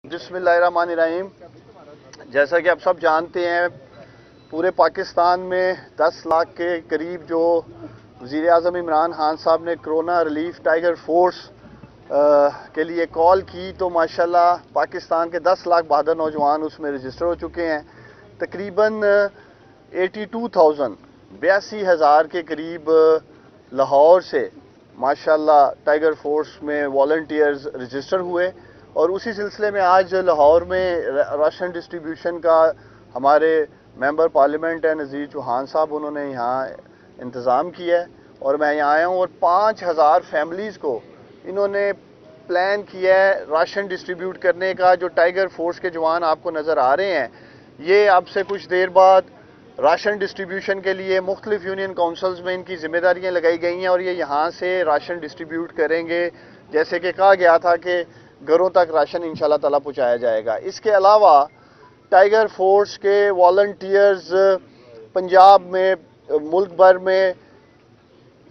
बिस्मिल्लाहिर्रहमानिर्रहीम। जैसा कि आप सब जानते हैं, पूरे पाकिस्तान में 10 लाख के करीब जो वज़ीर आज़म इमरान खान साहब ने कोरोना रिलीफ टाइगर फोर्स के लिए कॉल की, तो माशाल्लाह पाकिस्तान के 10 लाख बहादुर नौजवान उसमें रजिस्टर हो चुके हैं। तकरीबन 82,000 के करीब लाहौर से माशाल्लाह टाइगर फोर्स में वॉलंटियर्स रजिस्टर हुए, और उसी सिलसिले में आज लाहौर में राशन डिस्ट्रीब्यूशन का हमारे मेंबर पार्लियामेंट है नज़ीर चौहान साहब, उन्होंने यहाँ इंतज़ाम किया है और मैं यहाँ आया हूँ। और 5,000 फैमिलीज़ को इन्होंने प्लान किया है राशन डिस्ट्रीब्यूट करने का। जो टाइगर फोर्स के जवान आपको नज़र आ रहे हैं, ये अब से कुछ देर बाद राशन डिस्ट्रीब्यूशन के लिए मुख्तलिफ यूनियन काउंसिल्स में इनकी जिम्मेदारियाँ लगाई गई हैं और ये यहाँ से राशन डिस्ट्रीब्यूट करेंगे। जैसे कि कहा गया था कि घरों तक राशन इंशाल्लाह ताला पहुँचाया जाएगा। इसके अलावा टाइगर फोर्स के वॉलंटियर्स पंजाब में, मुल्क भर में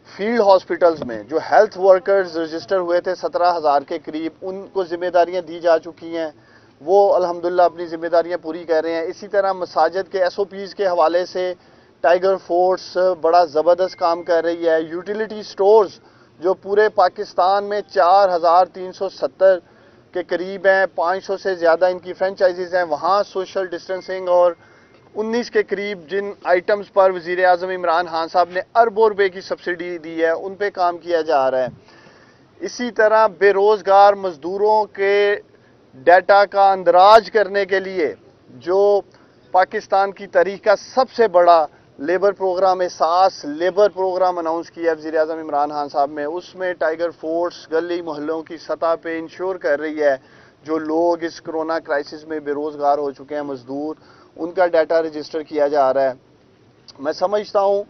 फील्ड हॉस्पिटल्स में जो हेल्थ वर्कर्स रजिस्टर हुए थे 17,000 के करीब, उनको जिम्मेदारियां दी जा चुकी हैं। वो अल्हम्दुलिल्लाह अपनी जिम्मेदारियां पूरी कर रहे हैं। इसी तरह मसाजिद के SOPs के हवाले से टाइगर फोर्स बड़ा ज़बरदस्त काम कर रही है। यूटिलिटी स्टोर्स जो पूरे पाकिस्तान में 4,370 के करीब हैं, 500 से ज़्यादा इनकी फ्रेंचाइजीज़ हैं, वहाँ सोशल डिस्टेंसिंग और 19 के करीब जिन आइटम्स पर वज़ीर आज़म इमरान खान साहब ने अरबों रुपए की सब्सिडी दी है, उन पे काम किया जा रहा है। इसी तरह बेरोज़गार मज़दूरों के डाटा का अंदराज करने के लिए जो पाकिस्तान की तारीख का सबसे बड़ा लेबर प्रोग्राम एहसास लेबर प्रोग्राम अनाउंस किया वज़ीर आज़म इमरान खान साहब ने, उसमें टाइगर फोर्स गली मोहल्लों की सतह पे इंश्योर कर रही है जो लोग इस कोरोना क्राइसिस में बेरोज़गार हो चुके हैं मज़दूर, उनका डाटा रजिस्टर किया जा रहा है। मैं समझता हूँ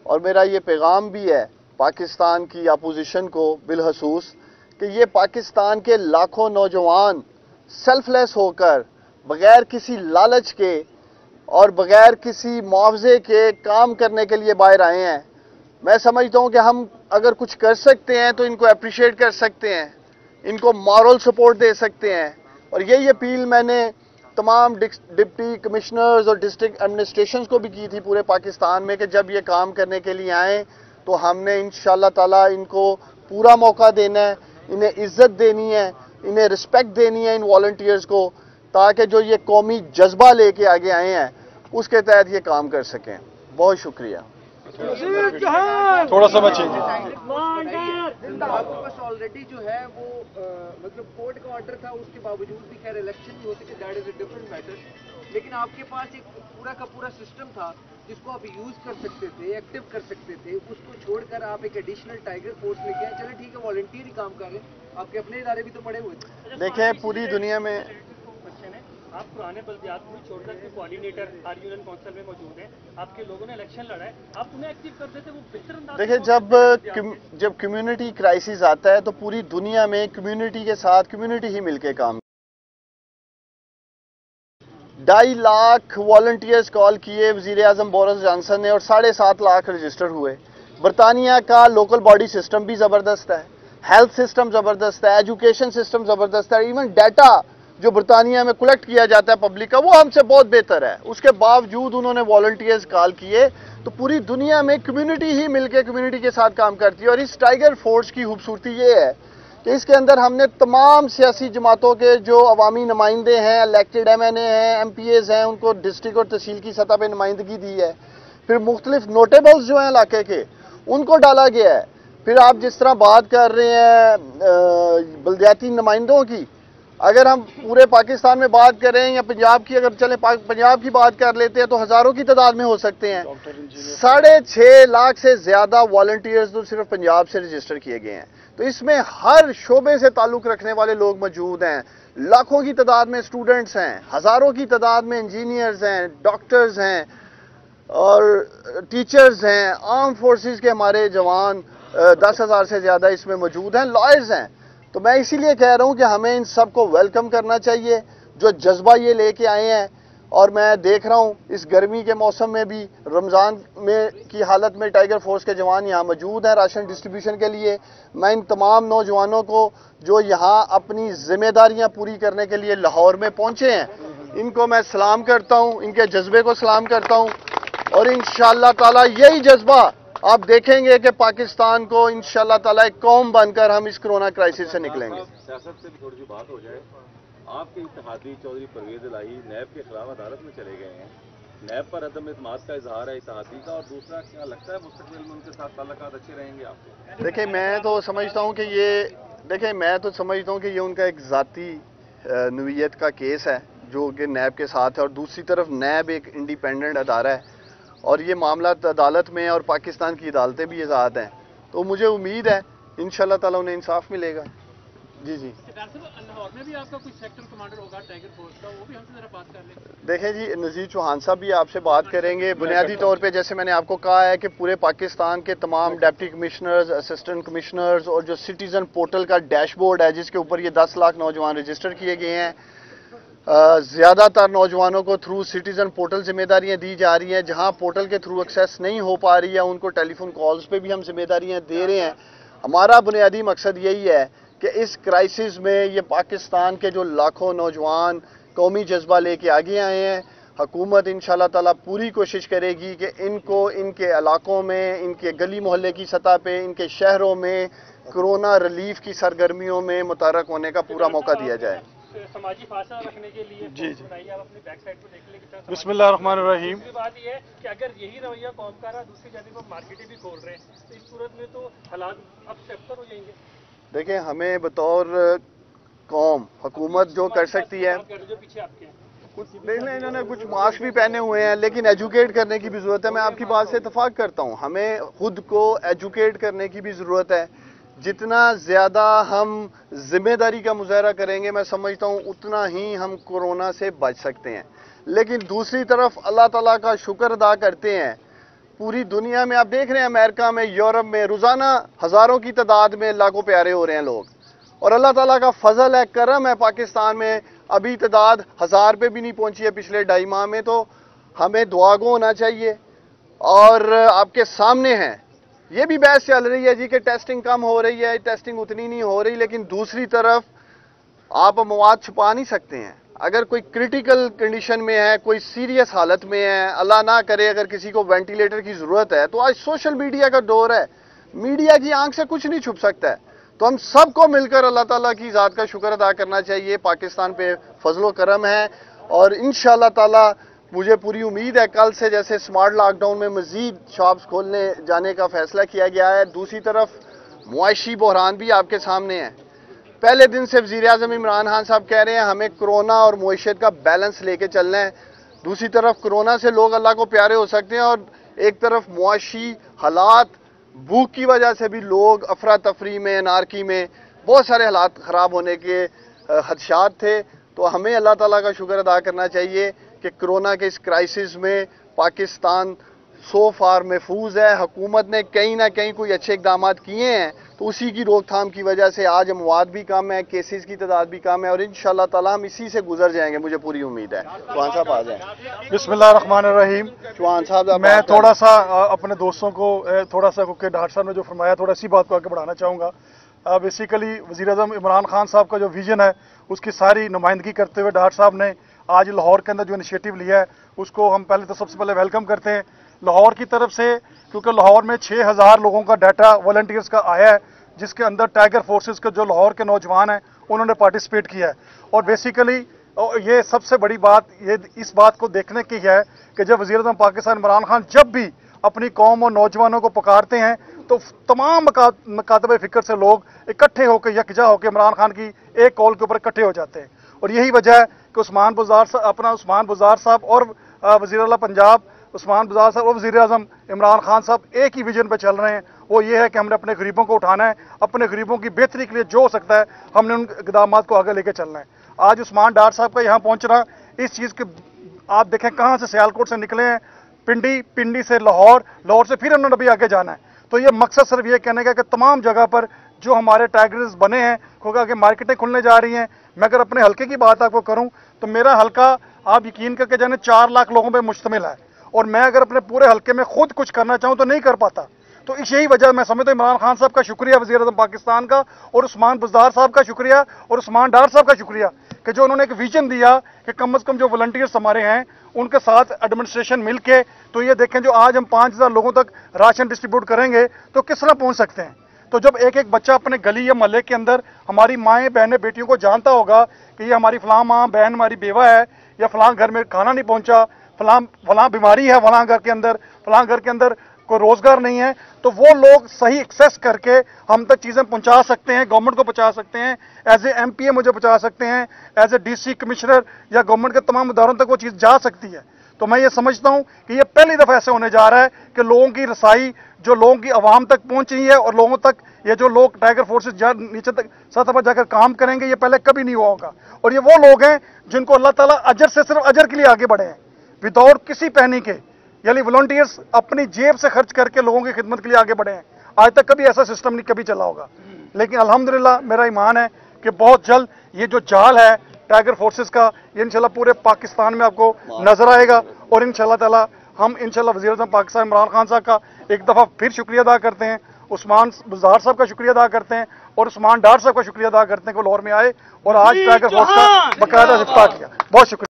और मेरा ये पैगाम भी है पाकिस्तान की अपोजिशन को बिलखसूस कि ये पाकिस्तान के लाखों नौजवान सेल्फलेस होकर बग़ैर किसी लालच के और बग़ैर किसी मुआवजे के काम करने के लिए बाहर आए हैं। मैं समझता हूँ कि हम अगर कुछ कर सकते हैं तो इनको अप्रिशिएट कर सकते हैं, इनको मॉरल सपोर्ट दे सकते हैं। और यही अपील मैंने तमाम डिप्टी कमिश्नर्स और डिस्ट्रिक्ट एडमिनिस्ट्रेशंस को भी की थी पूरे पाकिस्तान में कि जब ये काम करने के लिए आएँ तो हमने इंशाल्लाह ताला इनको पूरा मौका देना है, इन्हें इज्जत देनी है, इन्हें रिस्पेक्ट देनी है इन वॉलंटियर्स को, ताकि जो ये कौमी जज्बा लेके आगे आए हैं उसके तहत ये काम कर सकें। बहुत शुक्रिया। थोड़ा सा बचेंगे। आपके पास ऑलरेडी जो है वो मतलब कोर्ट का ऑर्डर था, उसके बावजूद भी खैर इलेक्शन भी होते थे, that is a different matter, लेकिन आपके पास एक पूरा का पूरा सिस्टम था जिसको आप यूज कर सकते थे, एक्टिव कर सकते थे। उसको छोड़कर आप एक एडिशनल टाइगर फोर्स लेके आए। चले ठीक है, वॉलंटियर ही काम कर रहे हैं, आपके अपने इदारे भी तो पड़े हुए थे। देखें पूरी दुनिया में आप पुराने बल्दियात को छोड़कर के कोऑर्डिनेटर हर यूनियन काउंसिल में मौजूद हैं, आपके लोगों ने इलेक्शन लड़ा है, आप उन्हें एक्टिव कर देते, वो बेहतर अंदाज। देखिए जब कम्युनिटी क्राइसिस आता है तो पूरी दुनिया में कम्युनिटी के साथ कम्युनिटी ही मिलके काम। 2.5 लाख वॉलंटियर्स कॉल किए वज़ीर आज़म बोरिस जॉनसन ने और 7.5 लाख रजिस्टर हुए। बरतानिया का लोकल बॉडी सिस्टम भी ज़बरदस्त है, हेल्थ सिस्टम ज़बरदस्त है, एजुकेशन सिस्टम ज़बरदस्त है, इवन डाटा जो बरतानिया में कलेक्ट किया जाता है पब्लिक का वो हमसे बहुत बेहतर है। उसके बावजूद उन्होंने वॉलंटियर्स कॉल किए। तो पूरी दुनिया में कम्युनिटी ही मिलकर कम्युनिटी के साथ काम करती है। और इस टाइगर फोर्स की खूबसूरती ये है कि इसके अंदर हमने तमाम सियासी जमातों के जो अवामी नुमाइंदे हैं, इलेक्टेड MNA हैं, MPAs हैं, उनको डिस्ट्रिक्ट और तहसील की सतह पर नुमाइंदगी दी है। फिर मुख्तलिफ नोटेबल्स जो हैं इलाके के, उनको डाला गया है। फिर आप जिस तरह बात कर रहे हैं बल्दियाती नुमाइंदों की, अगर हम पूरे पाकिस्तान में बात करें या पंजाब की, अगर चले पंजाब की बात कर लेते हैं तो हज़ारों की तादाद में हो सकते हैं। 6.5 लाख से ज़्यादा वॉलंटियर्स तो सिर्फ पंजाब से रजिस्टर किए गए हैं। तो इसमें हर शोबे से ताल्लुक़ रखने वाले लोग मौजूद हैं। लाखों की तादाद में स्टूडेंट्स हैं, हज़ारों की तादाद में इंजीनियर्स हैं, डॉक्टर्स हैं और टीचर्स हैं, आर्म फोर्सेस के हमारे जवान 10,000 से ज़्यादा इसमें मौजूद हैं, लॉयर्स हैं। तो मैं इसीलिए कह रहा हूं कि हमें इन सब को वेलकम करना चाहिए। जो जज्बा ये लेके आए हैं اور میں دیکھ رہا ہوں اس گرمی کے موسم میں بھی رمضان میں کی حالت میں ٹائیگر فورس کے جوان یہاں موجود ہیں راشن ڈسٹریبیوشن کے لیے. میں ان تمام نوجوانوں کو جو یہاں اپنی ذمہ داریاں پوری کرنے کے لیے لاہور میں پہنچے ہیں, ان کو میں سلام کرتا ہوں, ان کے جذبے کو سلام کرتا ہوں. اور انشاءاللہ تعالیٰ یہی جذبہ آپ دیکھیں گے کہ پاکستان کو انشاءاللہ تعالیٰ ایک قوم بن کر ہم اس کرونا کرائسس سے نکلیں گے. سیاست سے بھی تھوڑی سی بات ہو جائے. آپ کے اتحادی چودھری پرویز الہی نیب کے خلاف عدالت میں چلے گئے ہیں. نیب پر عدم اعتماد کا اظہار ہے اتحادی کا, اور دوسرا کیا لگتا ہے مستقبل میں ان کے ساتھ تعلقات اچھے رہیں گے آپ کو؟ دیکھیں میں تو سمجھتا ہوں کہ یہ ان کا ایک ذاتی نوعیت کا کیس ہے جو کہ نیب کے ساتھ ہے, اور دوسری طرف نیب ایک انڈیپینڈنٹ ادارہ ہے اور یہ معاملات عدالت میں اور پاکستان کی عدالتیں بھی آزاد ہیں. تو مجھے امید ہے انشاءاللہ تعالیٰ انہیں انصاف ملے گا. جی لاہور میں بھی آپ کا کوئی سیکٹر کمانڈر ہوگا ٹائیگر فورس کا, وہ بھی ہم سے ذرا بات کر لیں. دیکھیں جی, نذیر چوہان صاحب بھی آپ سے بات کریں گے. بنیادی طور پہ جیسے میں نے آپ کو کہا ہے کہ پورے پاکستان کے تمام ڈپٹی کمشنرز, اسسٹنٹ کمشنرز اور جو سٹیزن پورٹل کا ڈیش بورڈ ہے جس کے اوپر یہ 10 لاکھ نوجوان رجسٹر کیے گئے ہیں, زیادہ تر نوجوانوں کو تھرو سٹیزن پورٹل ذمہ داریاں دی جا رہی ہیں. جہاں پورٹل کے تھرو ایکسیس نہیں ہو پا رہی ہے ان کو ٹیلی فون کالز پہ بھی ہم ذمہ داریاں دے رہے ہیں. ہمارا بنیادی مقصد یہی ہے کہ اس کرائسس میں یہ پاکستان کے جو لاکھوں نوجوان قومی جذبہ لے کے آگے آئے ہیں, حکومت انشاءاللہ تعالیٰ پوری کوشش کرے گی کہ ان کو ان کے علاقوں میں, ان کے گلی محلے کی سطح پہ, ان کے شہروں میں کرونا ریلیف کی سرگرمیوں میں متحرک ہونے کا پورا موقع دیا جائے. سماجی فاصلہ رکھنے کے لیے جی آپ اپنی بیک سائڈ پہ دیکھ لیں. بسم اللہ الرحمن الرحیم. دوسری بات یہ ہے کہ اگر یہی رویہ قوم کا رہا, دوسری جانب ہم مارکیٹیں بھی کھول رہے ہیں, تو اس صورت میں تو حالات اب سے ابتر ہو جائیں گے. دیکھیں ہمیں بطور قوم حکومت جو کر سکتی ہے, جو پیچھے آپ کے دیکھ لیں انہوں نے کچھ ماسک بھی پہنے ہوئے ہیں, لیکن ایجوکیٹ کرنے کی بھی ضرورت ہے. میں آپ کی بات سے اتفاق کرتا ہوں, ہمیں خود کو ایجوکیٹ کرنے کی بھی ضرورت ہے. جتنا زیادہ ہم ذمہ داری کا مظاہرہ کریں گے میں سمجھتا ہوں اتنا ہی ہم کورونا سے بچ سکتے ہیں. لیکن دوسری طرف اللہ تعالیٰ کا شکر ادا کرتے ہیں, پوری دنیا میں آپ دیکھ رہے ہیں, امریکہ میں, یورپ میں روزانہ ہزاروں کی تعداد میں اللہ کو پیارے ہو رہے ہیں لوگ, اور اللہ تعالیٰ کا فضل ہے, کرم ہے. پاکستان میں ابھی تعداد 1000 پہ بھی نہیں پہنچی ہے پچھلے 2.5 ماہ میں. تو ہمیں دعا گو ہونا چاہیے. اور آپ کے سامنے ہیں یہ بھی بحث چل رہی ہے جی کہ ٹیسٹنگ کم ہو رہی ہے, ٹیسٹنگ اتنی نہیں ہو رہی, لیکن دوسری طرف آپ مواد چھپا نہیں سکتے ہیں. اگر کوئی کرٹیکل کنڈیشن میں ہے, کوئی سیریس حالت میں ہے, اللہ نہ کرے اگر کسی کو وینٹیلیٹر کی ضرورت ہے, تو آج سوشل میڈیا کا دور ہے, میڈیا کی آنکھ سے کچھ نہیں چھپ سکتا ہے. تو ہم سب کو مل کر اللہ تعالیٰ کی ذات کا شکر ادا کرنا چاہیے. پاکستان پہ فضل و کرم ہے, اور انشاءاللہ تعالیٰ مجھے پوری امید ہے کل سے جیسے سمارٹ لاک ڈاؤن میں مزید شاپس کھولنے جانے کا فیصلہ کیا گیا ہے. دوسری طرف معاشی بحران بھی آپ کے سامنے ہے. پہلے دن سے وزیر اعظم عمران خان صاحب کہہ رہے ہیں ہمیں کرونا اور معیشت کا بیلنس لے کے چلنا ہے. دوسری طرف کرونا سے لوگ اللہ کو پیارے ہو سکتے ہیں, اور ایک طرف معاشی حالات, بھوک کی وجہ سے بھی لوگ افراتفری میں, انارکی میں بہت سارے حالات خراب ہونے کے خدشات تھے. تو ہمیں اللہ تعالیٰ کا شکر ادا کرنا چاہیے کہ کرونا کے اس کرائسس میں پاکستان سو فار محفوظ ہے. حکومت نے کہیں نہ کہیں کوئی اچھے اقدامات کیے ہیں, تو اسی کی روک تھام کی وجہ سے آج مواد بھی کم ہے, کیسز کی تعداد بھی کم ہے, اور انشاءاللہ تعالیٰ ہم اسی سے گزر جائیں گے, مجھے پوری امید ہے. چوہان صاحب آ جائیں. بسم اللہ الرحمن الرحیم. چوہان صاحب میں تھوڑا سا اپنے دوستوں کو تھوڑا سا کیونکہ ڈاکٹر صاحب نے جو فرمایا تھوڑا سی بات کو آگے بڑھانا چاہوں گا. بیسیکلی وزیر اعظم عمران خان صاحب کا جو ویژن ہے اس کی ساری نمائندگی کرتے ہوئے ڈاکٹر صاحب نے آج لاہور کے اندر جو انیشیٹو لیا ہے اس کو ہم پہلے تو سب سے پہلے ویلکم کرتے ہیں لاہور کی طرف سے, کیونکہ لاہور میں 6000 لوگوں کا ڈیٹا والنٹیئرز کا آیا ہے, جس کے اندر ٹائیگر فورسز کے جو لاہور کے نوجوان ہیں انہوں نے پارٹیسپیٹ کیا ہے. اور بیسیکلی یہ سب سے بڑی بات یہ اس بات کو دیکھنے کی ہے کہ جب وزیر اعظم پاکستان عمران خان جب بھی اپنی قوم اور نوجوانوں کو پکارتے ہیں تو تمام مکاتب فکر سے لوگ اکٹھے ہو کے یکجا ہو کے عمران خان کی ایک کال کے اوپر اکٹھے ہو جاتے ہیں. اور یہی وجہ ہے کہ عثمان بزدار صاحب اور وزیر اعلیٰ پنجاب عثمان بزدار صاحب اور وزیر اعظم عمران خان صاحب ایک ہی ویژن پہ چل رہے ہیں. وہ یہ ہے کہ ہم نے اپنے غریبوں کو اٹھانا ہے, اپنے غریبوں کی بہتری کے لیے جو ہو سکتا ہے ہم نے ان اقدامات کو آگے لے کے چلنا ہے. آج عثمان ڈار صاحب کا یہاں پہنچنا اس چیز کے آپ دیکھیں کہاں سے سیالکوٹ سے نکلے ہیں, پنڈی سے لاہور سے پھر انہوں نے بھی آگے جانا ہے. تو یہ مقصد صرف یہ کہنے کا کہ تمام جگہ پر جو ہمارے ٹائیگرز بنے ہیں کیونکہ آگے مارکیٹیں کھلنے جا رہی ہیں. میں اگر اپنے حلقے کی بات آپ کو کروں تو میرا حلقہ आप यकीन करके जाने 4 लाख लोगों पे मुश्तमिल है, और मैं अगर अपने पूरे हल्के में खुद कुछ करना चाहूँ तो नहीं कर पाता। तो इस यही वजह मैं समझता हूँ इमरान खान साहब का शुक्रिया, वज़ीर आज़म पाकिस्तान का, और उस्मान बुज़दार साहब का शुक्रिया, और उस्मान डार साहब का शुक्रिया कि जो उन्होंने एक विजन दिया कि कम से कम जो वॉलंटियर्स हमारे हैं उनके साथ एडमिनिस्ट्रेशन मिलके, तो ये देखें जो आज हम 5000 लोगों तक राशन डिस्ट्रीब्यूट करेंगे तो किस तरह पहुँच सकते हैं। तो जब एक एक बच्चा अपने गली या मोहल्ले के अंदर हमारी माएँ बहनें बेटियों को जानता होगा कि ये हमारी फलां माँ बहन हमारी बेवा है, या फलां घर में खाना नहीं पहुँचा, फलां बीमारी है फलां घर के अंदर कोई रोजगार नहीं है, तो वो लोग सही एक्सेस करके हम तक चीज़ें पहुंचा सकते हैं, गवर्नमेंट को पहुंचा सकते हैं, एज ए MPA मुझे पहुंचा सकते हैं, एज ए DC कमिश्नर या गवर्नमेंट के तमाम इदारों तक वो चीज़ जा सकती है। तो मैं ये समझता हूं कि ये पहली दफ़ा ऐसे होने जा रहा है कि लोगों की रसाई जो लोगों की आवाम तक पहुंच रही है, और लोगों तक ये जो लोग टाइगर फोर्सेस नीचे तक सतह पर जाकर काम करेंगे, ये पहले कभी नहीं हुआ होगा। और ये वो लोग हैं जिनको अल्लाह ताला अजर से सिर्फ अजर के लिए आगे बढ़े हैं, विदाउट किसी पैनी के, यानी वॉलंटियर्स अपनी जेब से खर्च करके लोगों की खिदमत के लिए आगे बढ़े हैं। आज तक कभी ऐसा सिस्टम नहीं कभी चला होगा, लेकिन अल्हम्दुलिल्लाह मेरा ईमान है कि बहुत जल्द ये जो जाल है टाइगर फोर्सेस का, ये इंशाल्लाह पूरे पाकिस्तान में आपको नजर आएगा। और इंशाल्लाह ताला हम इंशाल्लाह वज़ीर आज़म पाकिस्तान इमरान खान साहब का एक दफ़ा फिर शुक्रिया अदा करते हैं, उस्मान बुज़दार साहब का शुक्रिया अदा करते हैं, और उस्मान डार साहब का शुक्रिया अदा करते हैं कि वो लाहौर में आए और आज टाइगर फोर्स का बाकायदा इफ्ताह किया। बहुत शुक्रिया।